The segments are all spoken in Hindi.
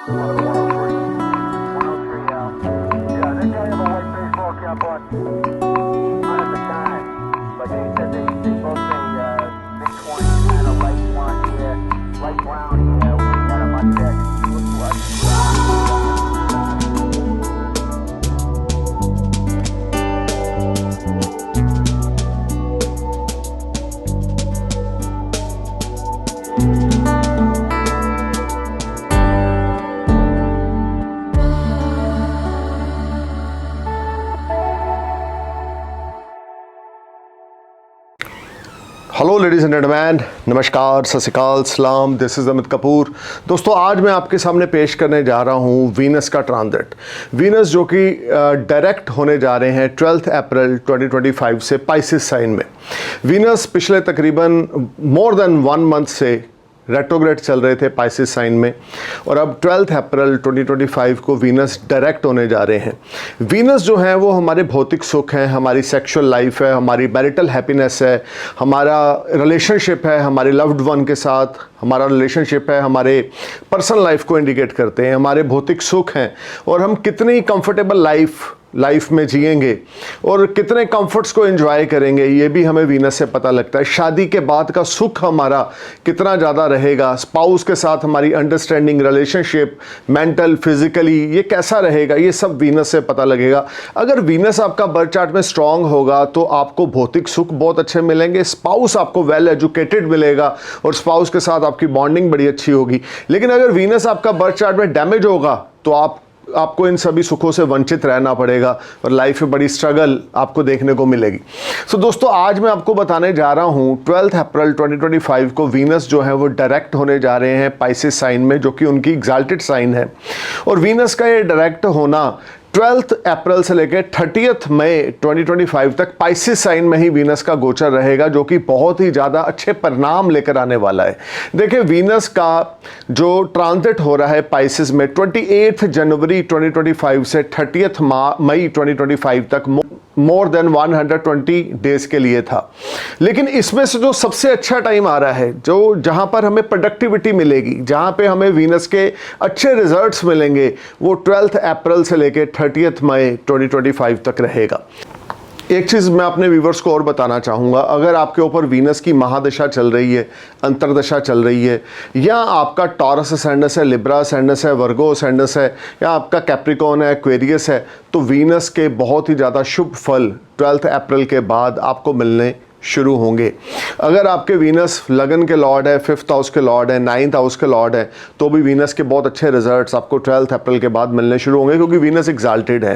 हेलो लेडीज़ एंड जेंटलमैन, नमस्कार, सत श्री अकाल, सलाम। This is Amit Kapoor. दोस्तों, आज मैं आपके सामने पेश करने जा रहा हूँ वीनस का ट्रांजिट। वीनस जो कि डायरेक्ट होने जा रहे हैं 12 अप्रैल 2025 से पाइसिस साइन में। वीनस पिछले तकरीबन मोर देन 1 मंथ से रेट्रोग्रेड चल रहे थे पाइसिस साइन में, और अब 12 अप्रैल 2025 को वीनस डायरेक्ट होने जा रहे हैं। वीनस जो है वो हमारे भौतिक सुख है, हमारी सेक्सुअल लाइफ है, हमारी मैरिटल हैप्पीनेस है, हमारा रिलेशनशिप है हमारे लव्ड वन के साथ, हमारा रिलेशनशिप है हमारे पर्सनल लाइफ को इंडिकेट करते हैं, हमारे भौतिक सुख हैं, और हम कितनी कंफर्टेबल लाइफ में जिएंगे और कितने कंफर्ट्स को एंजॉय करेंगे, ये भी हमें वीनस से पता लगता है। शादी के बाद का सुख हमारा कितना ज़्यादा रहेगा, स्पाउस के साथ हमारी अंडरस्टैंडिंग, रिलेशनशिप, मेंटल, फिजिकली ये कैसा रहेगा, ये सब वीनस से पता लगेगा। अगर वीनस आपका बर्थ चार्ट में स्ट्रांग होगा तो आपको भौतिक सुख बहुत अच्छे मिलेंगे, स्पाउस आपको वेल एजुकेटेड मिलेगा और स्पाउस के साथ आपकी बॉन्डिंग बड़ी अच्छी होगी। लेकिन अगर वीनस आपका बर्थ चार्ट में डैमेज होगा तो आपको इन सभी सुखों से वंचित रहना पड़ेगा और लाइफ में बड़ी स्ट्रगल आपको देखने को मिलेगी। सो दोस्तों, आज मैं आपको बताने जा रहा हूँ 12 अप्रैल 2025 को वीनस जो है वो डायरेक्ट होने जा रहे हैं पाइसिस साइन में, जो कि उनकी एग्जाल्टेड साइन है। और वीनस का ये डायरेक्ट होना 12 अप्रैल से लेकर 30 मई 2025 तक पाइसिस साइन में ही वीनस का गोचर रहेगा, जो कि बहुत ही ज़्यादा अच्छे परिणाम लेकर आने वाला है। देखिए, वीनस का जो ट्रांजिट हो रहा है पाइसिस में 28 जनवरी 2025 से 30 मई 2025 तक मोर देन 120 डेज के लिए था। लेकिन इसमें से जो सबसे अच्छा टाइम आ रहा है, जो जहां पर हमें प्रोडक्टिविटी मिलेगी, जहां पे हमें वीनस के अच्छे रिजल्ट्स मिलेंगे, वो 12 अप्रैल से लेकर 30 मई 2025 तक रहेगा। एक चीज़ मैं अपने व्यूवर्स को और बताना चाहूँगा, अगर आपके ऊपर वीनस की महादशा चल रही है, अंतरदशा चल रही है, या आपका टॉरस असेंडेंस है, लिब्रा असेंडेंस है, वर्गो असेंडेंस है, या आपका कैप्रिकॉर्न है, एक्वेरियस है, तो वीनस के बहुत ही ज़्यादा शुभ फल 12 अप्रैल के बाद आपको मिलने शुरू होंगे। अगर आपके वीनस लगन के लॉर्ड है, 5th हाउस के लॉर्ड है, 9th हाउस के लॉर्ड है, तो भी वीनस के बहुत अच्छे रिजल्ट्स आपको 12 अप्रैल के बाद मिलने शुरू होंगे, क्योंकि वीनस एग्जाल्टेड है।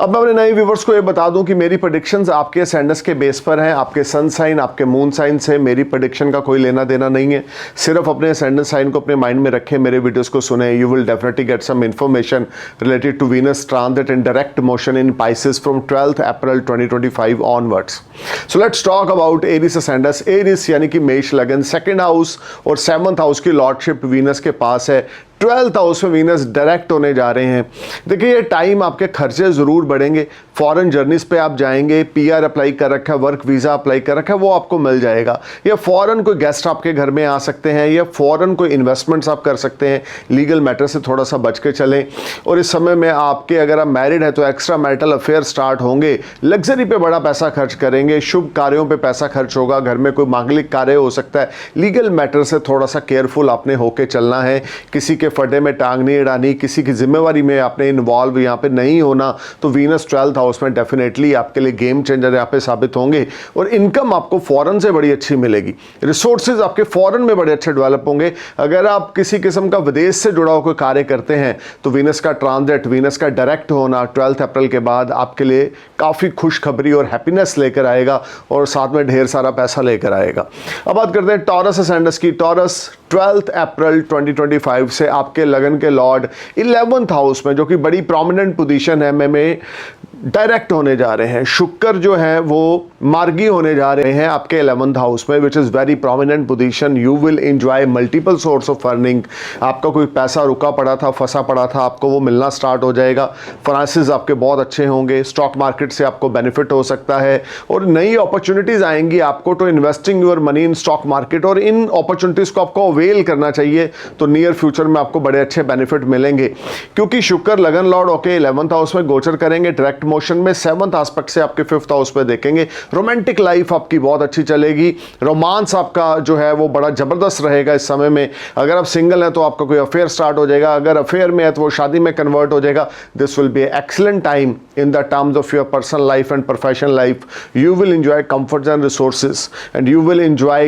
अब मैं अपने नए व्यूवर्स को ये बता दूं कि मेरी प्रेडिक्शंस आपके असेंडेंस के बेस पर हैं, आपके सन साइन, आपके मून साइन से मेरी प्रेडिक्शन का कोई लेना देना नहीं है। सिर्फ अपने असेंडेंस साइन को अपने माइंड में रखें, मेरे वीडियोस को सुने, you will definitely get some information related to Venus transit in direct motion in Pisces from 12 April 2025 onwards. So let's talk about Aries ascendants. Aries यानी कि मेष लगन, 2nd हाउस और 7th हाउस की लॉर्डशिप वीनस के पास है। 12th हाउस में वीनस डायरेक्ट होने जा रहे हैं। देखिए, ये टाइम आपके खर्चे ज़रूर बढ़ेंगे। फॉरेन जर्नीज़ पे आप जाएंगे, पीआर अप्लाई कर रखा है, वर्क वीज़ा अप्लाई कर रखा है, वो आपको मिल जाएगा। या फॉरेन कोई गेस्ट आपके घर में आ सकते हैं, या फॉरेन कोई इन्वेस्टमेंट्स आप कर सकते हैं। लीगल मैटर से थोड़ा सा बच के चलें। और इस समय में आपके, अगर आप मैरिड है तो एक्स्ट्रा मैरिटल अफेयर स्टार्ट होंगे, लग्जरी पे बड़ा पैसा खर्च करेंगे, शुभ कार्यों पर पैसा खर्च होगा, घर में कोई मांगलिक कार्य हो सकता है। लीगल मैटर से थोड़ा सा केयरफुल आपने होकर चलना है। किसी के फटे में टांग नहीं अड़ानी, किसी की जिम्मेवारी में आपने इन्वॉल्व यहाँ पे नहीं होना। तो वीनस 12th हाउस में डेफिनेटली आपके लिए गेम चेंजर यहाँ पे साबित होंगे, और इनकम आपको फॉरेन से बड़ी अच्छी मिलेगी। रिसोर्सेज आपके फॉरेन में बड़े अच्छे डेवलप होंगे। अगर आप किसी किस्म का विदेश से जुड़ा हुआ कोई कार्य करते हैं तो वीनस का ट्रांजिट, वीनस का डायरेक्ट होना 12 अप्रैल के बाद आपके लिए काफ़ी खुशखबरी और हैप्पीनेस लेकर आएगा, और साथ में ढेर सारा पैसा लेकर आएगा। अब बात करते हैं टॉरस असेंडेंस की। टॉरस 12 अप्रैल 2025 से आपके लगन के लॉर्ड 11th हाउस में, जो कि बड़ी प्रोमिनेंट पोजीशन है में डायरेक्ट होने जा रहे हैं। शुक्र जो है वो मार्गी होने जा रहे हैं आपके 11th हाउस में, which is very prominent position. You will enjoy multiple source of earning. आपका कोई पैसा रुका पड़ा था, फंसा पड़ा था, आपको वो मिलना स्टार्ट हो जाएगा। फाइनेंसेस आपके बहुत अच्छे होंगे। स्टॉक मार्केट से आपको बेनिफिट हो सकता है, और नई अपॉर्चुनिटीज़ आएंगी आपको to investing your money in stock market, और इन अपॉर्चुनिटीज़ को आपको अवेल करना चाहिए। तो नियर फ्यूचर में आपको बड़े अच्छे बेनिफिट मिलेंगे, क्योंकि शुक्र लगन लॉर्ड होके 11th हाउस में गोचर करेंगे डायरेक्ट मोशन में, 7th एस्पेक्ट से आपके 5th हाउस पे देखेंगे। रोमांटिक लाइफ आपकी बहुत अच्छी चलेगी, रोमांस आपका जो है वो बड़ा जबरदस्त रहेगा इस समय में। अगर आप सिंगल हैं तो आपका कोई अफेयर स्टार्ट हो जाएगा, अगर अफेयर में है तो वो शादी में कन्वर्ट हो जाएगा। This will B excellent time in the terms of your personal life and professional life. You will enjoy comforts and resources, and you will enjoy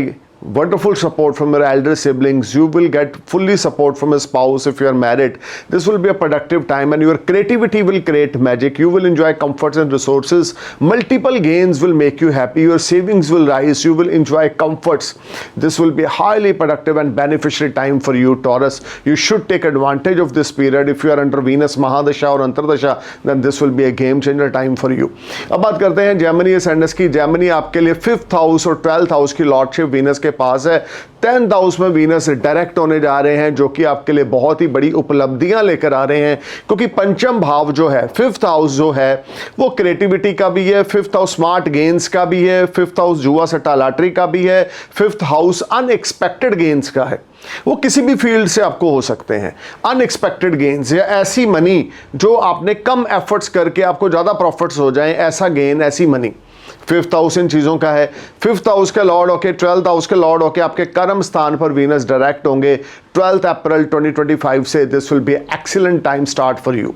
wonderful support from your elder siblings. You will get fully support from a spouse if you are married. This will be a productive time, and your creativity will create magic. You will enjoy comforts and resources. Multiple gains will make you happy. Your savings will rise. You will enjoy comforts. This will be a highly productive and beneficial time for you, Taurus. You should take advantage of this period. If you are under Venus Mahadasha or Antardasha, then this will be a game changer time for you. अब बात करते हैं जेमिनी एसेंडेंस की। जेमिनी आपके लिए 5th हाउस और 12th हाउस की लॉर्डशिप वीनस के पास है। 10th हाउस में वीनस डायरेक्ट होने जा रहे हैं, जो कि आपके लिए बहुत ही बड़ी उपलब्धियां लेकर आ रहे हैं, क्योंकि पंचम भाव जो है, 5th हाउस जो है वो क्रिएटिविटी का भी है, 5th हाउस स्मार्ट गेन्स का भी है, 5th हाउस जुआ सट्टा लॉटरी का भी है, 5th हाउस अनएक्सपेक्टेड गेन्स का है। वो किसी भी फील्ड से आपको हो सकते हैं। अनएक्सपेक्टेड गेन्स या ऐसी मनी जो आपने कम एफर्ट्स करके आपको ज़्यादा प्रॉफिट्स हो जाएं, ऐसा गेन, ऐसी मनी। 5th हाउस इन चीज़ों का है। 5th हाउस के लॉर्ड होके 12th हाउस के लॉर्ड होके आपके कर्म स्थान पर वीनस डायरेक्ट होंगे 12th अप्रैल 2025 से। This will B excellent time start for you.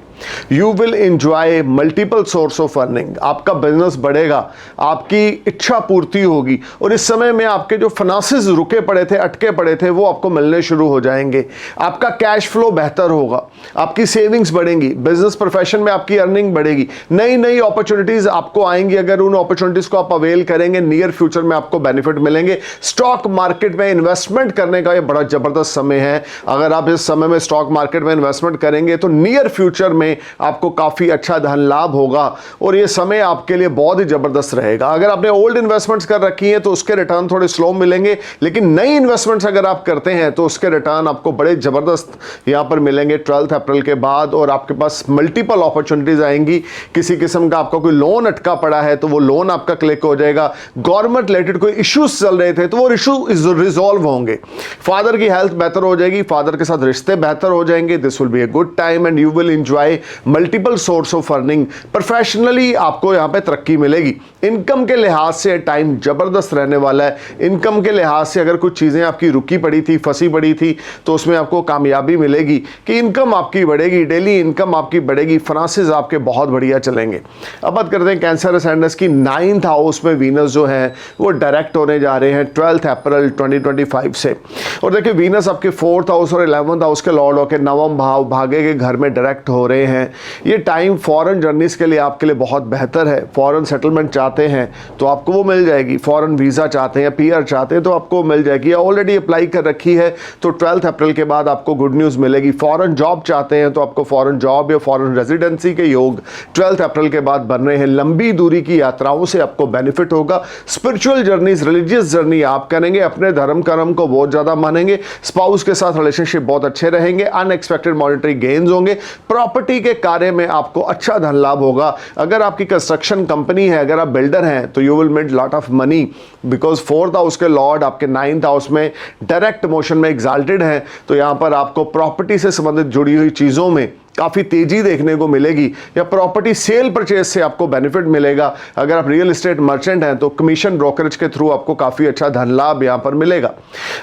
You will enjoy multiple source of earning. आपका बिजनेस बढ़ेगा, आपकी इच्छा पूर्ति होगी, और इस समय में आपके जो फाइनेंसेस रुके पड़े थे, अटके पड़े थे, वो आपको मिलने शुरू हो जाएंगे। आपका कैश फ्लो बेहतर होगा, आपकी सेविंग्स बढ़ेंगी, बिजनेस प्रोफेशन में आपकी अर्निंग बढ़ेगी, नई नई अपॉर्चुनिटीज आपको आएंगी। अगर उन अपॉर्चुनिटीज को आप अवेल करेंगे, नियर फ्यूचर में आपको बेनिफिट मिलेंगे। स्टॉक मार्केट में इन्वेस्टमेंट करने का ये बड़ा जबरदस्त समय है। अगर आप इस समय में स्टॉक मार्केट में इन्वेस्टमेंट करेंगे तो नियर फ्यूचर में आपको काफी अच्छा धन लाभ होगा, और ये समय आपके लिए बहुत ही जबरदस्त रहेगा। अगर आपने ओल्ड इन्वेस्टमेंट्स कर रखी हैं तो उसके रिटर्न थोड़े स्लो मिलेंगे, लेकिन नई इन्वेस्टमेंट्स अगर आप करते हैं तो उसके रिटर्न आपको बड़े जबरदस्त यहां पर मिलेंगे 12th अप्रैल के बाद। और आपके पास मल्टीपल अपॉर्चुनिटीज आएंगी। किसी किस्म का आपका कोई लोन अटका पड़ा है तो वो लोन आपका क्लिक हो जाएगा। गवर्नमेंट रिलेटेड कोई इश्यूज चल रहे थे तो वो इशू रिजॉल्व होंगे। फादर की हेल्थ बेहतर हो जाएगी, फादर के साथ रिश्ते बेहतर हो जाएंगे। This will be a good time and you will enjoy multiple source of earning. Professionally आपको यहां पे तरक्की मिलेगी। इनकम के लिहाज से टाइम जबरदस्त रहने वाला है। इनकम के लिहाज से अगर कुछ चीजें आपकी रुकी पड़ी थी, फंसी पड़ी थी, तो उसमें आपको कामयाबी मिलेगी कि इनकम आपकी बढ़ेगी, डेली इनकम आपकी बढ़ेगी, फाइनेंसेस आपके बहुत बढ़िया चलेंगे। अब बात करते हैं कैंसर असेंडेंस की। 9th हाउस में वीनस जो है वो डायरेक्ट होने जा रहे हैं 12th अप्रैल 2025 से। और देखिए वीनस आपके 4th हाउस और 11th हाउस के लॉर्ड होकर 9वें भाव भागे के घर में डायरेक्ट हो रहे हैं। ये टाइम फॉरेन जर्नीज के लिए आपके लिए बहुत बेहतर है। फॉरेन सेटलमेंट चाहते हैं तो आपको वो मिल जाएगी। फॉरेन वीज़ा चाहते हैं, पीआर चाहते हैं तो आपको मिल जाएगी, या ऑलरेडी अप्लाई कर रखी है तो 12th अप्रैल के बाद आपको गुड न्यूज़ मिलेगी। फॉरेन जॉब चाहते हैं तो आपको फॉरेन जॉब या फॉरेन रेजिडेंसी के योग 12th अप्रैल के बाद बन रहे हैं। लंबी दूरी की यात्राओं से आपको बेनिफिट होगा। स्पिरिचुअल जर्नीज, रिलीजियस जर्नी आप करेंगे, अपने धर्म कर्म को बहुत ज़्यादा मानेंगे, स्पाउस के साथ रिलेशनशिप बहुत अच्छे रहेंगे, अनएक्सपेक्टेड मॉनेटरी गेन्स होंगे, प्रॉपर्टी के कार्य में आपको अच्छा धन लाभ होगा। अगर आपकी कंस्ट्रक्शन कंपनी है, अगर आप बिल्डर हैं तो you will make lot of money, because 4th house के लॉर्ड आपके 9th हाउस में डायरेक्ट मोशन में एग्जाल्टेड हैं। तो यहां पर आपको प्रॉपर्टी से संबंधित जुड़ी हुई चीजों में काफ़ी तेजी देखने को मिलेगी, या प्रॉपर्टी सेल परचेज से आपको बेनिफिट मिलेगा। अगर आप रियल एस्टेट मर्चेंट हैं तो कमीशन ब्रोकरेज के थ्रू आपको काफ़ी अच्छा धन लाभ यहाँ पर मिलेगा।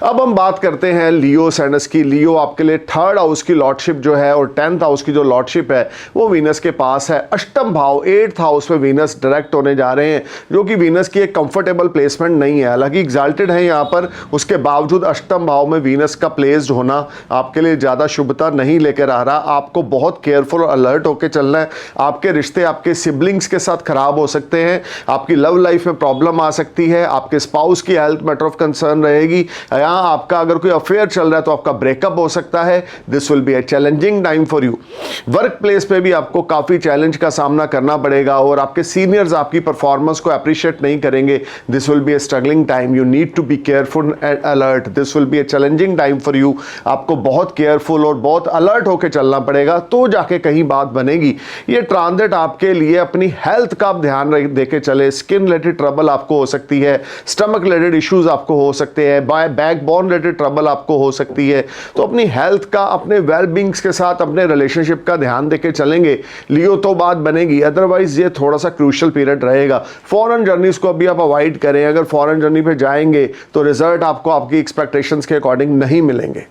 अब हम बात करते हैं लियो सैनस की। लियो आपके लिए 3rd हाउस की लॉर्डशिप जो है और 10th हाउस की जो लॉर्डशिप है वो वीनस के पास है। अष्टम भाव 8th हाउस में वीनस डायरेक्ट होने जा रहे हैं, जो कि वीनस की एक कंफर्टेबल प्लेसमेंट नहीं है। हालांकि एग्जाल्टेड है यहाँ पर, उसके बावजूद अष्टम भाव में वीनस का प्लेस्ड होना आपके लिए ज़्यादा शुभता नहीं लेकर आ रहा। आपको बहुत केयरफुल और अलर्ट होकर चलना है। आपके रिश्ते आपके सिबलिंग्स के साथ खराब हो सकते हैं, आपकी लव लाइफ में प्रॉब्लम आ सकती है, आपके स्पाउस की हेल्थ मैटर ऑफ कंसर्न रहेगी। यहाँ आपका अगर कोई अफेयर चल रहा है तो आपका ब्रेकअप हो सकता है। This will be a challenging time for you. Work place पे भी आपको काफ़ी चैलेंज का सामना करना पड़ेगा और आपके सीनियर्स आपकी परफॉर्मेंस को अप्रिशिएट नहीं करेंगे। This will be a struggling time. You need to be careful and alert. This will be a challenging time for you. आपको बहुत केयरफुल और बहुत अलर्ट होकर चलना पड़ेगा, तो जाके कहीं बात बनेगी। ये ट्रांजिट आपके लिए अपनी हेल्थ का आप ध्यान देके चले। स्किन रिलेटेड ट्रबल आपको हो सकती है, स्टमक रिलेटेड इश्यूज आपको हो सकते हैं, बैकबोन रिलेटेड ट्रबल आपको हो सकती है। तो अपनी हेल्थ का, अपने वेलबींग्स के साथ, अपने रिलेशनशिप का ध्यान देके चलेंगे, लियो तो बात बनेगी। अदरवाइज ये थोड़ा सा क्रूशियल पीरियड रहेगा। फॉरेन जर्नीज को अभी आप अवॉइड करें। अगर फॉरेन जर्नी पे जाएंगे तो रिजल्ट आपको आपकी एक्सपेक्टेशंस के अकॉर्डिंग नहीं मिलेंगे।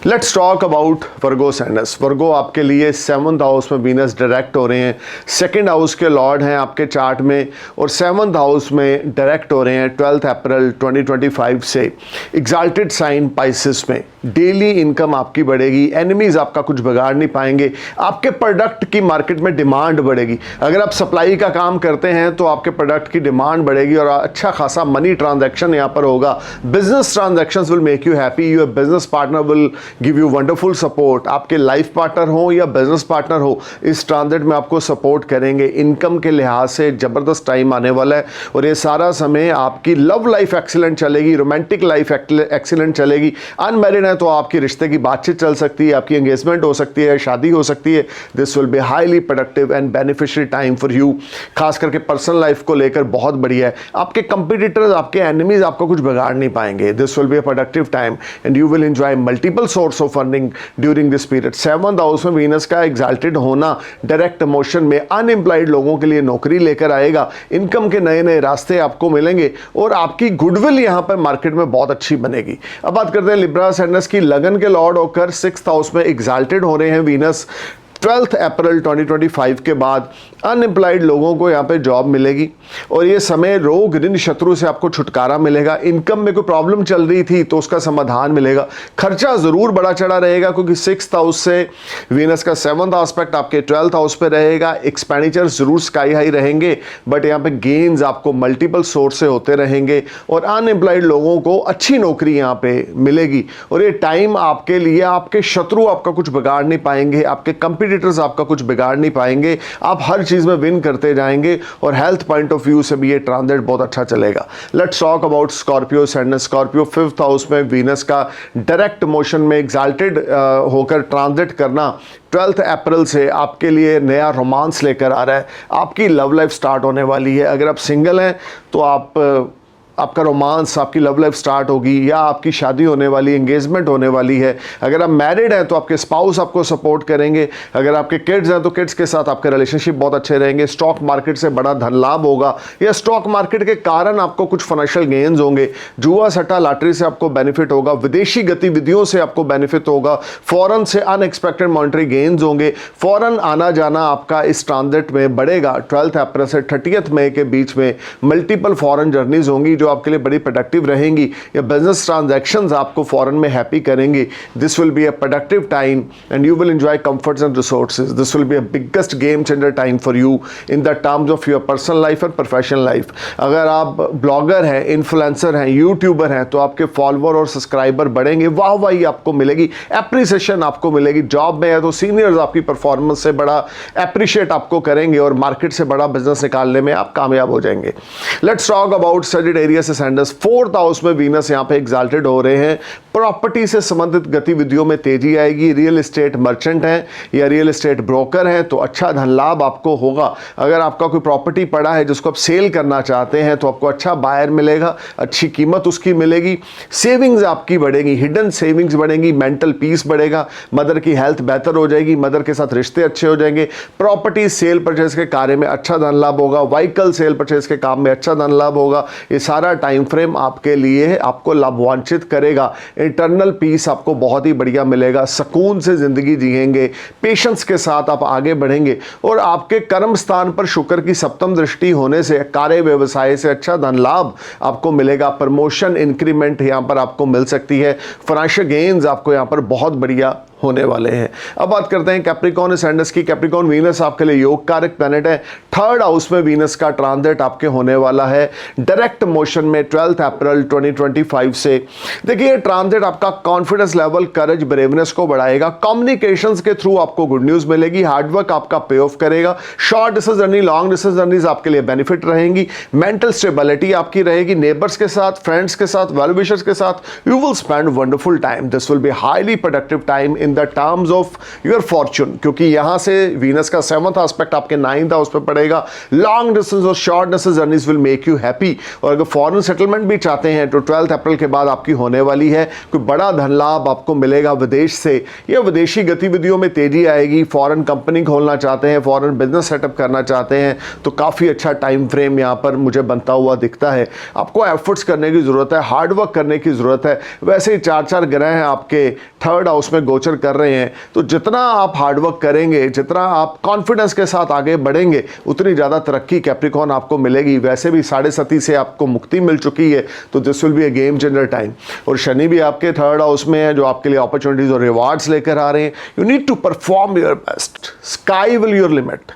लेट्स टॉक अबाउट वर्गो सैंडस। वर्गो आपके लिए 7th हाउस में वीनस डायरेक्ट हो रहे हैं, 2nd हाउस के लॉर्ड हैं आपके चार्ट में, और 7th हाउस में डायरेक्ट हो रहे हैं 12 अप्रैल 2025 से। एग्जाल्टेड साइन पाइसेस में डेली इनकम आपकी बढ़ेगी, एनिमीज आपका कुछ बिगाड़ नहीं पाएंगे, आपके प्रोडक्ट की मार्केट में डिमांड बढ़ेगी। अगर आप सप्लाई का काम करते हैं तो आपके प्रोडक्ट की डिमांड बढ़ेगी और अच्छा खासा मनी ट्रांजैक्शन यहाँ पर होगा। Business transactions will make you happy, your business partner will give you wonderful support. आपके लाइफ पार्टनर हो या बिजनेस पार्टनर हो, इस ट्रांजिट में आपको सपोर्ट करेंगे। इनकम के लिहाज से जबरदस्त टाइम आने वाला है और ये सारा समय आपकी लव लाइफ एक्सीलेंट चलेगी, रोमांटिक लाइफ एक्सीलेंट चलेगी। अनमैरिड है तो आपकी रिश्ते की बातचीत चल सकती है, आपकी एंगेजमेंट हो सकती है, शादी हो सकती है। This will be highly productive and beneficial time for you. खास करके पर्सनल लाइफ को लेकर बहुत बढ़िया है। आपके कंपटीटर्स, आपके एनिमीज आपको कुछ बिगाड़ नहीं पाएंगे। This will be a productive time and you will enjoy multiple source of earning during this period. 7th house में वीनस का एग्जाल्टेड होना डायरेक्ट मोशन में अनएम्प्लॉयड लोगों के लिए नौकरी लेकर आएगा। इनकम के नए नए रास्ते आपको मिलेंगे और आपकी गुडविल यहां पर मार्केट में बहुत अच्छी बनेगी। अब बात करते हैं लिब्रा सैंडस की। लगन के लॉर्ड होकर 6th हाउस में एग्जाल्टेड हो रहे हैं वीनस। 12 अप्रैल 2025 के बाद अनएम्प्लॉयड लोगों को यहाँ पे जॉब मिलेगी और ये समय रोग ऋण शत्रु से आपको छुटकारा मिलेगा। इनकम में कोई प्रॉब्लम चल रही थी तो उसका समाधान मिलेगा। खर्चा ज़रूर बड़ा चढ़ा रहेगा क्योंकि 6th हाउस से वीनस का 7th एस्पेक्ट आपके 12th हाउस पे रहेगा। एक्सपेंडिचर ज़रूर स्काई हाई रहेंगे बट यहाँ पे गेन्स आपको मल्टीपल सोर्स से होते रहेंगे और अनएम्प्लॉयड लोगों को अच्छी नौकरी यहाँ पे मिलेगी। और ये टाइम आपके लिए, आपके शत्रु आपका कुछ बिगाड़ नहीं पाएंगे, आपके कंपटीटर्स आपका कुछ बिगाड़ नहीं पाएंगे। आप हर चीज में विन करते जाएंगे और हेल्थ पॉइंट ऑफ व्यू से भी ये ट्रांजिट बहुत अच्छा चलेगा। Let's talk about Scorpio Sandes. Scorpio 5th house में वीनस का डायरेक्ट मोशन में एग्जाल्टेड होकर ट्रांजिट करना 12 अप्रैल से आपके लिए नया रोमांस लेकर आ रहा है। आपकी लव लाइफ स्टार्ट होने वाली है। अगर आप सिंगल हैं तो आपका रोमांस, आपकी लव लाइफ स्टार्ट होगी या आपकी शादी होने वाली, एंगेजमेंट होने वाली है। अगर आप मैरिड हैं तो आपके स्पाउस आपको सपोर्ट करेंगे। अगर आपके किड्स हैं तो किड्स के साथ आपके रिलेशनशिप बहुत अच्छे रहेंगे। स्टॉक मार्केट से बड़ा धन लाभ होगा या स्टॉक मार्केट के कारण आपको कुछ फाइनेंशियल गेन्स होंगे। जुआ सट्टा लॉटरी से आपको बेनिफिट होगा। विदेशी गतिविधियों से आपको बेनिफिट होगा। फॉरेन से अनएक्सपेक्टेड मॉनेटरी गेन्स होंगे। फॉरेन आना जाना आपका इस ट्रांजिट में बढ़ेगा। 12 अप्रैल से 30 मई के बीच में मल्टीपल फॉरेन जर्नीज होंगी जो आपके लिए बड़ी प्रोडक्टिव रहेंगी या बिजनेस ट्रांजैक्शंस आपको फॉरेन में हैप्पी करेंगे। This will be a productive time and you will enjoy comforts and resources. This will be a biggest game changer time for you in the terms of your personal life and professional life. अगर आप ब्लॉगर हैं, इन्फ्लुएंसर हैं, यूट्यूबर हैं तो आपके फॉलोअर और सब्सक्राइबर बढ़ेंगे। वाहवाही आपको मिलेगी, एप्रिसिएशन आपको मिलेगी। जॉब में है तो सीनियर्स आपकी परफॉर्मेंस से बड़ा एप्रिशिएट आपको करेंगे और मार्केट से बड़ा बिजनेस निकालने में आप कामयाब हो जाएंगे। Let's talk about Sagittarius Sandes. 4th house में वीनस यहां पे एग्जाल्टेड हो रहे हैं। प्रॉपर्टी से संबंधित गतिविधियों में तेजी आएगी। रियल एस्टेट मर्चेंट हैं या रियल एस्टेट ब्रोकर हैं तो अच्छा धन लाभ आपको होगा। अगर आपका कोई प्रॉपर्टी पड़ा है जिसको आप सेल करना चाहते हैं तो आपको अच्छा बायर मिलेगा, अच्छी कीमत उसकी मिलेगी। सेविंग्स आपकी बढ़ेगी, हिडन सेविंग्स बढ़ेंगी, मेंटल पीस बढ़ेगा, मदर की हेल्थ बेहतर हो जाएगी, मदर के साथ रिश्ते अच्छे हो जाएंगे। प्रॉपर्टी सेल परचेज के कार्य में अच्छा धन लाभ होगा। व्हीकल सेल परचेज के काम में अच्छा धन लाभ होगा। ये सारा टाइम फ्रेम आपके लिए आपको लाभान्वित करेगा। इंटरनल पीस आपको बहुत ही बढ़िया मिलेगा। सुकून से जिंदगी जिएंगे, पेशेंस के साथ आप आगे बढ़ेंगे और आपके कर्म स्थान पर शुक्र की 7th दृष्टि होने से कार्य व्यवसाय से अच्छा धन लाभ आपको मिलेगा। प्रमोशन, इंक्रीमेंट यहां पर आपको मिल सकती है। फाइनेंशियल गेन्स आपको यहां पर बहुत बढ़िया होने वाले हैं। अब बात करते हैं कैप्रिकॉर्न सैंडस की। कैप्रिकॉर्न वीनस आपके लिए योग कारक प्लैनेट है। 3rd हाउस में वीनस का ट्रांजिट आपके होने वाला है डायरेक्ट मोशन में 12 अप्रैल 2025 से। देखिए ट्रांजिट आपका कॉन्फिडेंस लेवल, करेज, ब्रेवनेस को बढ़ाएगा। कम्युनिकेशंस के थ्रू आपको गुड न्यूज मिलेगी। हार्डवर्क आपका पे ऑफ करेगा। Short distance journey, long distance journeys आपके लिए बेनिफिट रहेंगी। मेंटल स्टेबिलिटी आपकी रहेगी। नेबर्स के साथ, फ्रेंड्स के साथ, वेल विशर्स के साथ you will spend wonderful time. This will be highly productive time in the terms of your Fortune, क्योंकि यहाँ से वीनस का 7th एस्पेक्ट आपके 9th हाउस पे पड़ेगा। लॉन्ग डिस्टेंस और short distance journeys will make you happy. और अगर फॉरेन सेटलमेंट भी चाहते हैं तो 12 अप्रैल के बाद आपकी होने वाली है। कोई बड़ा धन लाभ आपको मिलेगा विदेश से, या विदेशी गतिविधियों में तेजी आएगी। फॉरेन कंपनी खोलना चाहते हैं, फॉरेन बिजनेस सेटअप करना चाहते हैं तो काफ़ी अच्छा टाइम फ्रेम यहाँ पर मुझे बनता हुआ दिखता है। आपको एफर्ट्स करने की ज़रूरत है, हार्ड वर्क करने की ज़रूरत है। वैसे ही 4 ग्रह हैं आपके 3rd हाउस में गोचर कर रहे हैं, तो जितना आप हार्ड वर्क करेंगे, जितना आप कॉन्फिडेंस के साथ आगे बढ़ेंगे, उतनी ज़्यादा तरक्की कैप्रिकॉर्न आपको मिलेगी। वैसे भी 7.5 से आपको मुक्ति मिल चुकी है, तो this will be a game changer time. और शनि भी आपके 3rd हाउस में है, जो आपके लिए अपॉर्चुनिटीज और रिवार्ड्स लेकर आ रहे हैं। You need to perform your best, sky will your limit.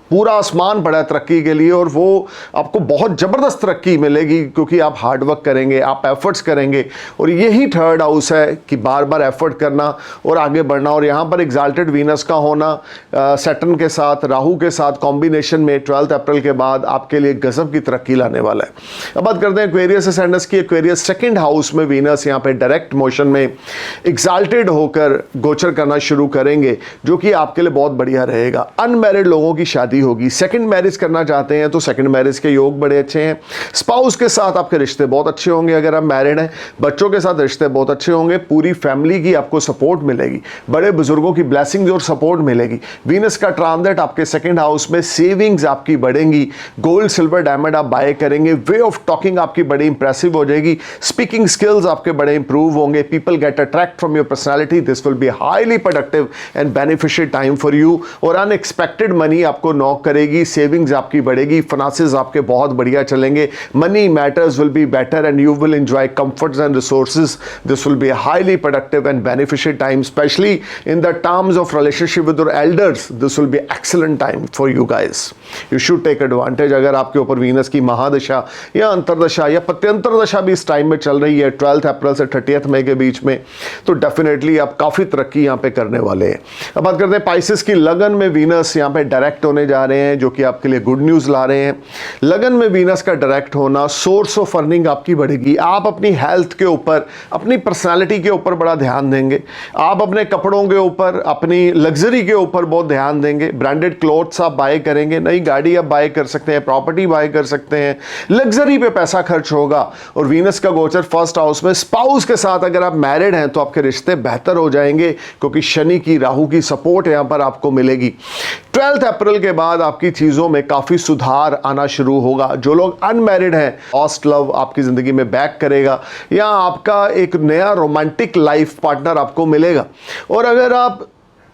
पूरा आसमान पड़ा है तरक्की के लिए, और वो आपको बहुत ज़बरदस्त तरक्की मिलेगी क्योंकि आप हार्ड वर्क करेंगे, आप एफर्ट्स करेंगे। और यही 3rd हाउस है कि बार बार एफर्ट करना और आगे बढ़ना। और यहाँ पर एग्जाल्टेड वीनस का होना सैटर्न के साथ, राहु के साथ कॉम्बिनेशन में 12 अप्रैल के बाद आपके लिए गजब की तरक्की लाने वाला है। अब बात करते हैं एक्वेरियस असेंडेंस की। एक्वेरियस 2nd हाउस में वीनस यहाँ पे डायरेक्ट मोशन में एग्जाल्टेड होकर गोचर करना शुरू करेंगे, जो कि आपके लिए बहुत बढ़िया रहेगा। अनमैरिड लोगों की शादी होगी। 2nd मैरिज करना चाहते हैं तो 2nd मैरिज के योग बड़े अच्छे हैं। स्पाउस के साथ आपके रिश्ते बहुत अच्छे होंगे अगर आप मैरिड हैं। बच्चों के साथ रिश्ते बहुत अच्छे होंगे। पूरी फैमिली की आपको सपोर्ट मिलेगी, बड़े बुजुर्गों की ब्लेसिंग्स और सपोर्ट मिलेगी। वीनस का ट्रांजिट आपके 2nd हाउस में, सेविंग्स आपकी बढ़ेंगी। गोल्ड सिल्वर डायमंड आप बाय करेंगे। वे ऑफ टॉकिंग आपकी बड़ी इंप्रेसिव हो जाएगी। स्पीकिंग स्किल्स आपके बड़े इंप्रूव होंगे। People get attract from your personality. This will be highly productive and beneficial time for you. और अनएक्सपेक्टेड मनी आपको नॉक करेगी, सेविंग्स आपकी बढ़ेगी, फाइनेंसेस आपके बहुत बढ़िया चलेंगे। Money matters will be better and you will enjoy comforts and resources. This will be highly productive and beneficial time, specially in the terms of relationship with your elders. This will B excellent time for you guys. You should take advantage. अगर आपके ऊपर वीनस की महादशा या अंतरदशा या प्रत्यंतर दशा भी इस टाइम में चल रही है 12 अप्रैल से 30 मई के बीच में, तो डेफिनेटली आप काफ़ी तरक्की यहाँ पे करने वाले हैं। अब बात करते हैं पाइसेस की। लगन में वीनस यहाँ पे डायरेक्ट होने जा रहे हैं, जो कि आपके लिए गुड न्यूज़ ला रहे हैं। लगन में वीनस का डायरेक्ट होना, सोर्स ऑफ अर्निंग आपकी बढ़ेगी। आप अपनी हेल्थ के ऊपर, अपनी पर्सनालिटी के ऊपर बड़ा ध्यान देंगे। आप अपने कपड़ों के ऊपर, अपनी लग्जरी के ऊपर बहुत ध्यान देंगे। ब्रांडेड क्लोथ्स आप बाय करेंगे, नई गाड़ी आप बाय कर सकते हैं, प्रॉपर्टी बाय कर सकते हैं। लग्जरी पे पैसा खर्च होगा। और वीनस का गोचर 1st हाउस में, स्पाउस के साथ अगर आप मैरिड हैं तो आपके रिश्ते बेहतर हो जाएंगे, क्योंकि शनि की, राहु की सपोर्ट यहां पर आपको मिलेगी। 12 अप्रैल के बाद आपकी चीज़ों में काफ़ी सुधार आना शुरू होगा। जो लोग अनमैरिड हैं, लॉस्ट लव आपकी ज़िंदगी में बैक करेगा, या आपका एक नया रोमांटिक लाइफ पार्टनर आपको मिलेगा। और अगर आप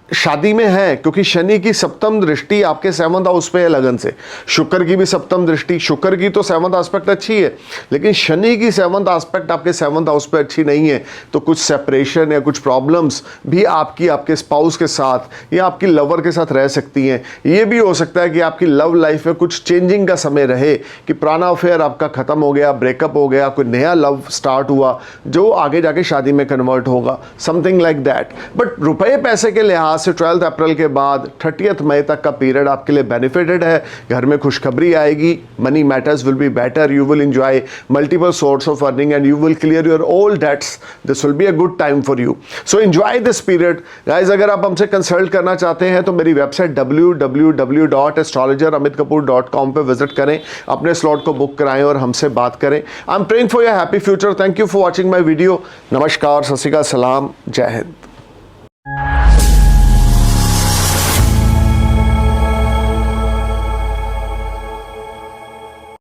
शादी में है, क्योंकि शनि की 7th दृष्टि आपके 7th हाउस पे है लगन से, शुक्र की भी 7th दृष्टि, शुक्र की तो 7th एस्पेक्ट अच्छी है, लेकिन शनि की 7th एस्पेक्ट आपके 7th हाउस पे अच्छी नहीं है। तो कुछ सेपरेशन या कुछ प्रॉब्लम्स भी आपके स्पाउस के साथ या आपकी लवर के साथ रह सकती हैं। ये भी हो सकता है कि आपकी लव लाइफ में कुछ चेंजिंग का समय रहे, कि पुराना अफेयर आपका खत्म हो गया, ब्रेकअप हो गया, कोई नया लव स्टार्ट हुआ जो आगे जाके शादी में कन्वर्ट होगा, समथिंग लाइक दैट। बट रुपये पैसे के लिहाज से 12 अप्रैल के बाद 30 मई तक का पीरियड आपके लिए बेनिफिटेड है। घर में खुशखबरी आएगी। Money matters will be better. You will enjoy multiple source of earning and you will clear your all debts. This will be a good time for you. So enjoy this period guys. अगर आप हमसे कंसल्ट करना चाहते हैं तो मेरी वेबसाइट www.astrologeramithkapoor.com पे विजिट करें, अपने स्लॉट को बुक कराएं और हमसे बात करें। I am praying for your happy future. Thank you for watching my video. नमस्कार, सत श्री अकाल, सलाम, जय हिंद।